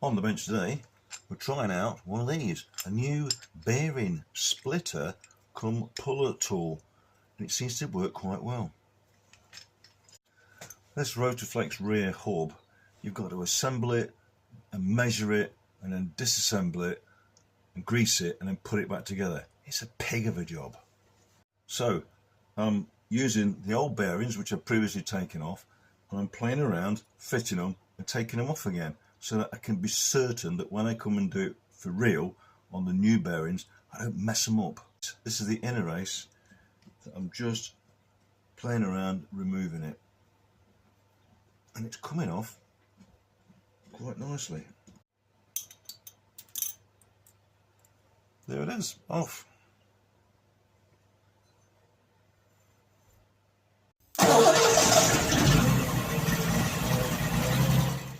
On the bench today, we're trying out one of these, a new bearing splitter cum puller tool, and it seems to work quite well. This Rotoflex rear hub, you've got to assemble it and measure it and then disassemble it and grease it and then put it back together. It's a pig of a job. So I'm using the old bearings which I've previously taken off, and I'm playing around fitting them and taking them off again, so that I can be certain that when I come and do it for real on the new bearings, I don't mess them up. This is the inner race that I'm just playing around removing it, and it's coming off quite nicely. There it is, off.